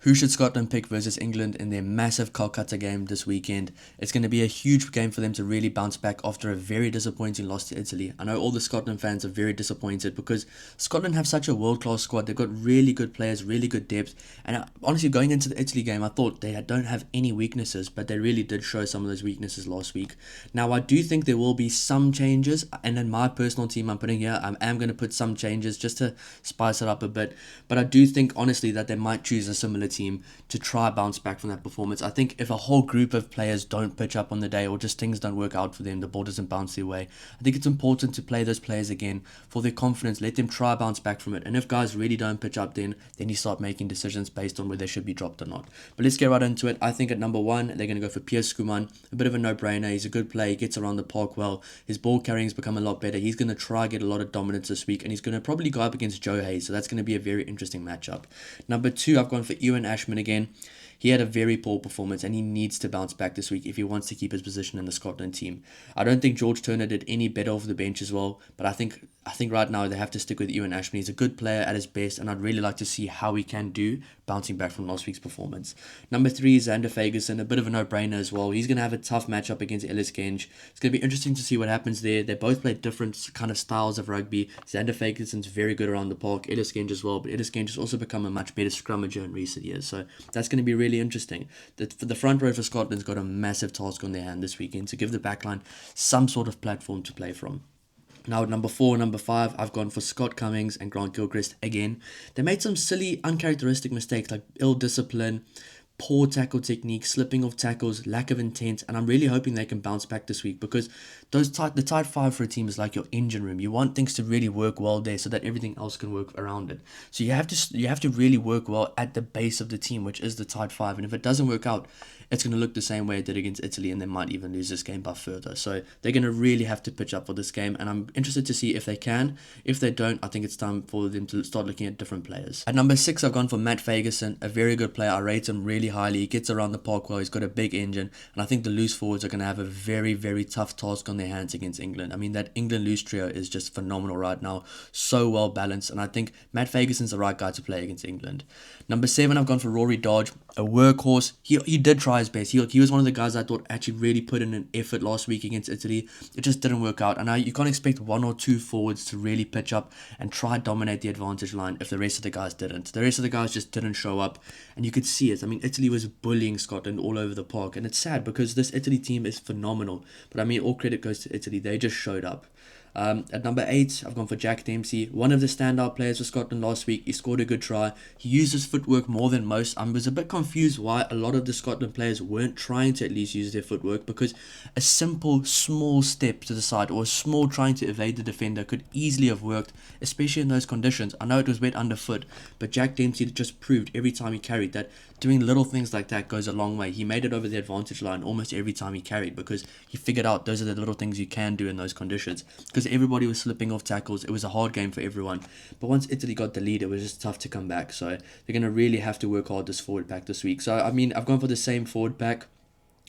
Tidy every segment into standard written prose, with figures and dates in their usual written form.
Who should Scotland pick versus England in their massive Calcutta game this weekend? It's going to be a huge game for them to really bounce back after a very disappointing loss to Italy. I know all the Scotland fans are very disappointed because Scotland have such a world-class squad. They've got really good players, really good depth. And honestly, going into the Italy game, I thought they don't have any weaknesses, but they really did show some of those weaknesses last week. Now, I do think there will be some changes, and in my personal team I'm putting here, I am going to put some changes just to spice it up a bit. But I do think, honestly, that they might choose a similar team to try bounce back from that performance. I think if a whole group of players don't pitch up on the day or just things don't work out for them, the ball doesn't bounce their way, I think it's important to play those players again for their confidence, let them try bounce back from it. And if guys really don't pitch up, then you start making decisions based on whether they should be dropped or not. But let's get right into it. I think at number one, they're going to go for Piers Skuman. A bit of a no-brainer. He's a good player. He gets around the park well. His ball carrying's become a lot better. He's going to try get a lot of dominance this week, and he's going to probably go up against Joe Hayes, so that's going to be a very interesting matchup. Number two, I've gone for Ewan Ashman again. He had a very poor performance and he needs to bounce back this week if he wants to keep his position in the Scotland team. I don't think George Turner did any better off the bench as well, but I think right now they have to stick with Ewan Ashman. He's a good player at his best, and I'd really like to see how he can do bouncing back from last week's performance. Number three is Xander Fagerson, a bit of a no-brainer as well. He's going to have a tough matchup against Ellis Genge. It's going to be interesting to see what happens there. They both play different kind of styles of rugby. Xander Fagerson's very good around the park, Ellis Genge as well, but Ellis Genge has also become a much better scrummager in recent years, so that's going to be really interesting. The front row for Scotland's got a massive task on their hand this weekend to give the backline some sort of platform to play from. Now at number four and number five, I've gone for Scott Cummings and Grant Gilchrist again. They made some silly, uncharacteristic mistakes like ill discipline, poor tackle technique, slipping off tackles, lack of intent, and I'm really hoping they can bounce back this week because the tight five for a team is like your engine room. You want things to really work well there so that everything else can work around it. So you have to really work well at the base of the team, which is the tight five, and if it doesn't work out, it's going to look the same way it did against Italy, and they might even lose this game by further. So they're going to really have to pitch up for this game, and I'm interested to see if they can. If they don't, I think it's time for them to start looking at different players. At number six, I've gone for Matt Fagerson, a very good player. I rate him really highly. He gets around the park well. He's got a big engine, and I think the loose forwards are going to have a very, very tough task on their hands against England. I mean, that England loose trio is just phenomenal right now. So well balanced, and I think Matt Fagerson's the right guy to play against England. Number seven, I've gone for Rory Dodge, a workhorse. He did try his best. He was one of the guys I thought actually really put in an effort last week against Italy. It just didn't work out. And now you can't expect one or two forwards to really pitch up and try dominate the advantage line if the rest of the guys didn't. The rest of the guys just didn't show up, and you could see it. I mean, Italy was bullying Scotland all over the park, and it's sad because this Italy team is phenomenal. But I mean, all credit goes to Italy. They just showed up. At number 8, I've gone for Jack Dempsey, one of the standout players for Scotland last week. He scored a good try. He used his footwork more than most. I was a bit confused why a lot of the Scotland players weren't trying to at least use their footwork, because a simple, small step to the side or a small trying to evade the defender could easily have worked, especially in those conditions. I know it was wet underfoot, but Jack Dempsey just proved every time he carried that doing little things like that goes a long way. He made it over the advantage line almost every time he carried because he figured out those are the little things you can do in those conditions, because everybody was slipping off tackles. It was a hard game for everyone, but once Italy got the lead, it was just tough to come back. So they're going to really have to work hard this forward pack this week. So I mean, I've gone for the same forward pack.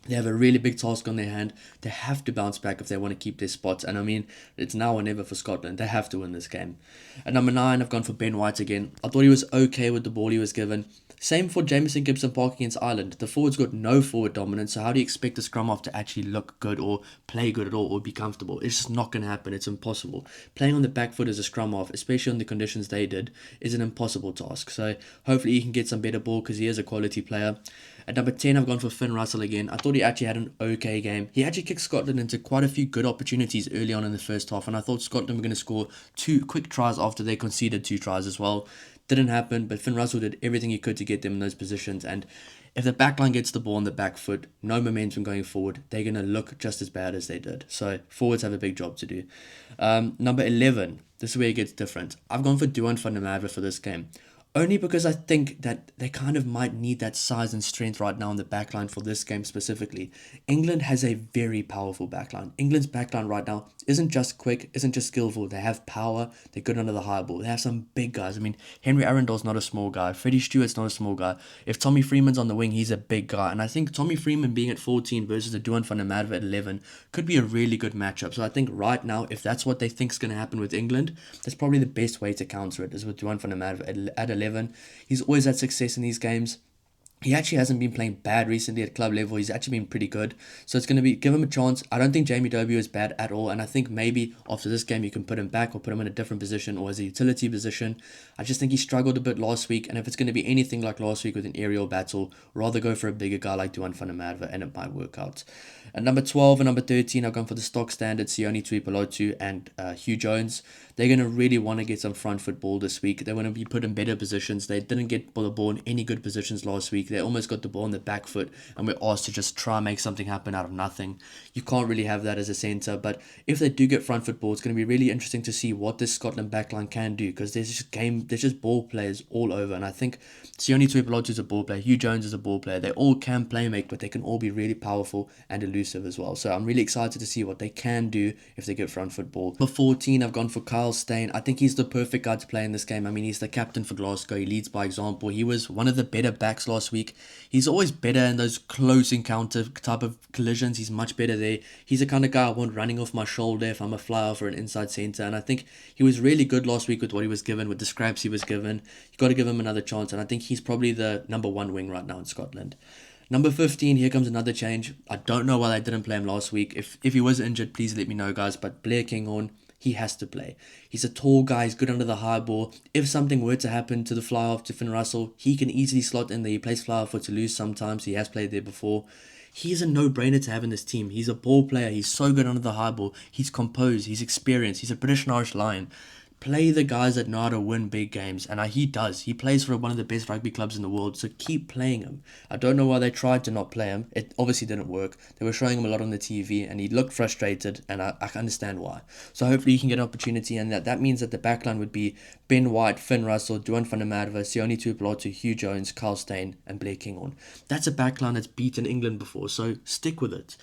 They have a really big task on their hand. They have to bounce back if they want to keep their spots. And I mean, it's now or never for Scotland. They have to win this game. At number 9, I've gone for Ben White again. I thought he was okay with the ball he was given. Same for Jamison Gibson-Park against Ireland. The forwards got no forward dominance, so how do you expect the scrum-half to actually look good or play good at all or be comfortable? It's just not going to happen. It's impossible. Playing on the back foot as a scrum-half, especially on the conditions they did, is an impossible task. So hopefully he can get some better ball because he is a quality player. At number 10, I've gone for Finn Russell again. I thought he actually had an okay game. He actually kicked Scotland into quite a few good opportunities early on in the first half, and I thought Scotland were going to score 2 quick tries after they conceded 2 tries as well. Didn't happen, but Finn Russell did everything he could to get them in those positions, and if the backline gets the ball on the back foot, no momentum going forward, they're going to look just as bad as they did. So forwards have a big job to do. Number 11, this is where it gets different. I've gone for Duan van der Merwe for this game. Only because I think that they kind of might need that size and strength right now in the backline for this game specifically. England has a very powerful backline. England's backline right now isn't just quick, isn't just skillful. They have power. They're good under the high ball. They have some big guys. I mean, Henry Arundel's not a small guy. Freddie Stewart's not a small guy. If Tommy Freeman's on the wing, he's a big guy. And I think Tommy Freeman being at 14 versus the Duan van der Merwe at 11 could be a really good matchup. So I think right now, if that's what they think is going to happen with England, that's probably the best way to counter it, is with Duan van der Merwe at 11. He's always had success in these games. He actually hasn't been playing bad recently at club level. He's actually been pretty good. So it's going to be, give him a chance. I don't think Jamie Dobie is bad at all. And I think maybe after this game, you can put him back or put him in a different position or as a utility position. I just think he struggled a bit last week. And if it's going to be anything like last week with an aerial battle, rather go for a bigger guy like Duan van der Merwe and it might work out. At number 12 and number 13, I've gone for the stock standard Sione Tuipulotu and Hugh Jones. They're going to really want to get some front foot ball this week. They want to be put in better positions. They didn't get the ball in any good positions last week. They almost got the ball on the back foot and were asked to just try and make something happen out of nothing. You can't really have that as a centre, but if they do get front foot ball, it's going to be really interesting to see what this Scotland backline can do because there's just ball players all over. And I think Sione Tuipulotu is a ball player. Hugh Jones is a ball player. They all can play make, but they can all be really powerful and elusive as well. So I'm really excited to see what they can do if they get front foot ball. For 14, I've gone for Kyle Steyn. I think he's the perfect guy to play in this game. I mean, he's the captain for Glasgow. He leads by example. He was one of the better backs last week. He's always better in those close encounter type of collisions. He's much better there. He's the kind of guy I want running off my shoulder if I'm a flyer for an inside centre. And I think he was really good last week with what he was given, with the scraps he was given. You got to give him another chance. And I think he's probably the number one wing right now in Scotland. Number 15, here comes another change. I don't know why they didn't play him last week. If he was injured, please let me know, guys. But Blair Kinghorn, he has to play. He's a tall guy. He's good under the high ball. If something were to happen to the fly-off to Finn Russell, he can easily slot in there. He plays fly-off for Toulouse sometimes. He has played there before. He's a no-brainer to have in this team. He's a ball player. He's so good under the high ball. He's composed. He's experienced. He's a British and Irish Lion. Play the guys that know how to win big games, and he does. He plays for one of the best rugby clubs in the world, so keep playing him. I don't know why they tried to not play him. It obviously didn't work. They were showing him a lot on the TV, and he looked frustrated, and I can understand why. So hopefully he can get an opportunity, and that means that the backline would be Ben White, Finn Russell, Duan van der Merwe, Sione Tuipulotu, Hugh Jones, Carl Steyn, and Blair Kinghorn. That's a backline that's beaten England before, so stick with it.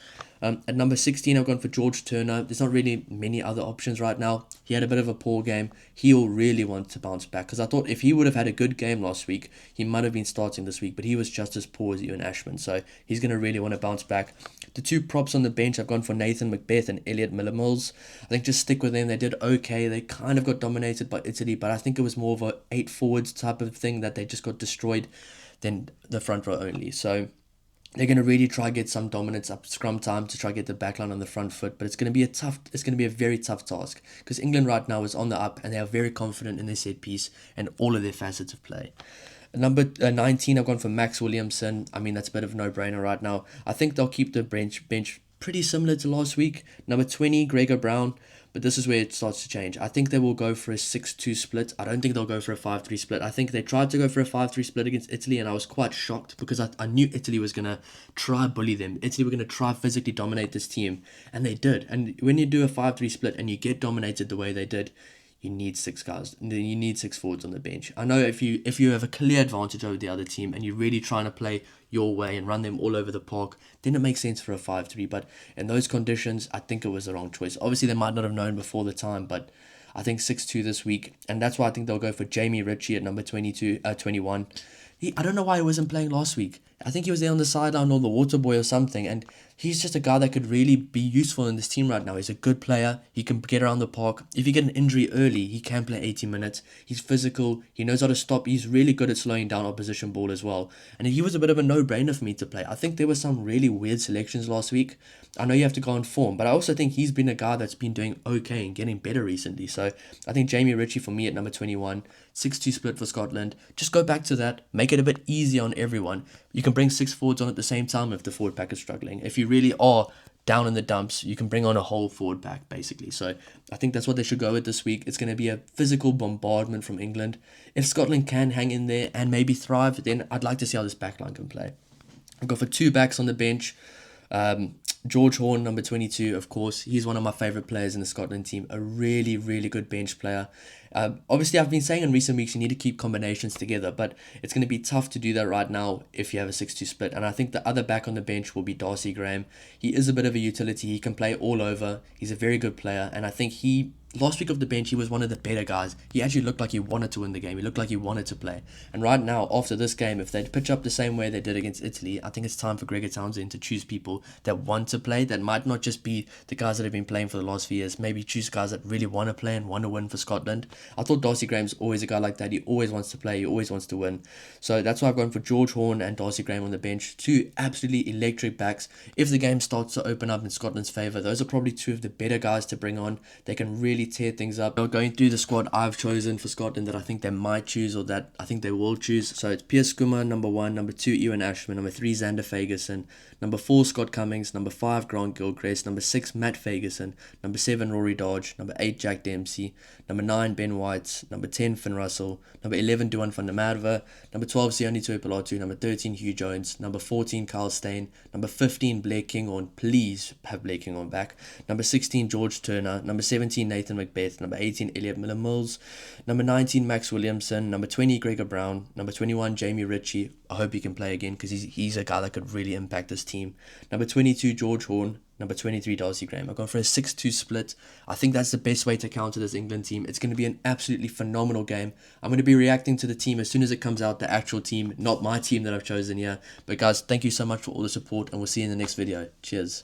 At number 16, I've gone for George Turner. There's not really many other options right now. He had a bit of a poor game. He'll really want to bounce back because I thought if he would have had a good game last week, he might have been starting this week, but he was just as poor as Ewan Ashman. So he's going to really want to bounce back. The two props on the bench, I've gone for Nathan Macbeth and Elliot Miller-Mills. I think just stick with them. They did okay. They kind of got dominated by Italy, but I think it was more of a 8 forwards type of thing that they just got destroyed than the front row only. So they're going to really try get some dominance up scrum time to try get the backline on the front foot, but it's going to be a very tough task because England right now is on the up and they are very confident in their set piece and all of their facets of play. Number 19, I've gone for Max Williamson. I mean, that's a bit of a no-brainer right now. I think they'll keep the bench pretty similar to last week. Number 20, Gregor Brown. But this is where it starts to change. I think they will go for a 6-2 split. I don't think they'll go for a 5-3 split. I think they tried to go for a 5-3 split against Italy, and I was quite shocked because I knew Italy was going to try bully them. Italy were going to try physically dominate this team, and they did. And when you do a 5-3 split and you get dominated the way they did, you need 6 guys. You need 6 forwards on the bench. I know if you have a clear advantage over the other team and you're really trying to play your way and run them all over the park, then it makes sense for a 5-3. But in those conditions, I think it was the wrong choice. Obviously, they might not have known before the time, but I think 6-2 this week. And that's why I think they'll go for Jamie Ritchie at number 21. I don't know why he wasn't playing last week. I think he was there on the sideline or the water boy or something, and he's just a guy that could really be useful in this team right now. He's a good player. He can get around the park. If you get an injury early, he can play 80 minutes. He's physical. He knows how to stop. He's really good at slowing down opposition ball as well. And he was a bit of a no-brainer for me to play. I think there were some really weird selections last week. I know you have to go on form, but I also think he's been a guy that's been doing okay and getting better recently. So I think Jamie Ritchie for me at number 21, 6-2 split for Scotland. Just go back to that. Make it a bit easier on everyone. You can bring 6 forwards on at the same time if the forward pack is struggling. If you really are down in the dumps, you can bring on a whole forward pack, basically. So I think that's what they should go with this week. It's going to be a physical bombardment from England. If Scotland can hang in there and maybe thrive, then I'd like to see how this backline can play. I've got for 2 backs on the bench. George Horn, number 22, of course. He's one of my favourite players in the Scotland team. A really, really good bench player. Obviously, I've been saying in recent weeks you need to keep combinations together, but it's going to be tough to do that right now if you have a 6-2 split. And I think the other back on the bench will be Darcy Graham. He is a bit of a utility. He can play all over. He's a very good player, and I think he last week off the bench, he was one of the better guys. He actually looked like he wanted to win the game. He looked like he wanted to play. And right now, after this game, if they pitch up the same way they did against Italy, I think it's time for Gregor Townsend to choose people that want to play, that might not just be the guys that have been playing for the last few years. Maybe choose guys that really want to play and want to win for Scotland. I thought Darcy Graham's always a guy like that. He always wants to play. He always wants to win. So that's why I've gone for George Horn and Darcy Graham on the bench. Two absolutely electric backs. If the game starts to open up in Scotland's favour, those are probably two of the better guys to bring on. They can really tear things up. Going through the squad I've chosen for Scotland that I think they might choose or that I think they will choose. So it's Piers Skuma, number 1, number 2, Ewan Ashman, number 3, Xander Fagerson, number 4, Scott Cummings, number 5, Grant Gilchrist, number 6, Matt Fagerson, number 7, Rory Dodge, number 8, Jack Dempsey, number 9, Ben White, number 10, Finn Russell, number 11, Duan van der Merwe, number 12, Sione Tuipolatu, number 13, Hugh Jones, number 14, Kyle Steyn, number 15, Blair Kinghorn, please have Blair Kinghorn back, number 16, George Turner, number 17, Nathan Macbeth, number 18, Elliot Miller-Mills, number 19, Max Williamson, number 20, Gregor Brown, number 21, Jamie Ritchie. I hope he can play again because he's a guy that could really impact this team. Number 22, George Horn, number 23, Darcy Graham. I've gone for a 6-2 split. I think that's the best way to counter this England team. It's going to be an absolutely phenomenal game. I'm going to be reacting to the team as soon as it comes out, the actual team, not my team that I've chosen here. But guys, thank you so much for all the support, and we'll see you in the next video. Cheers.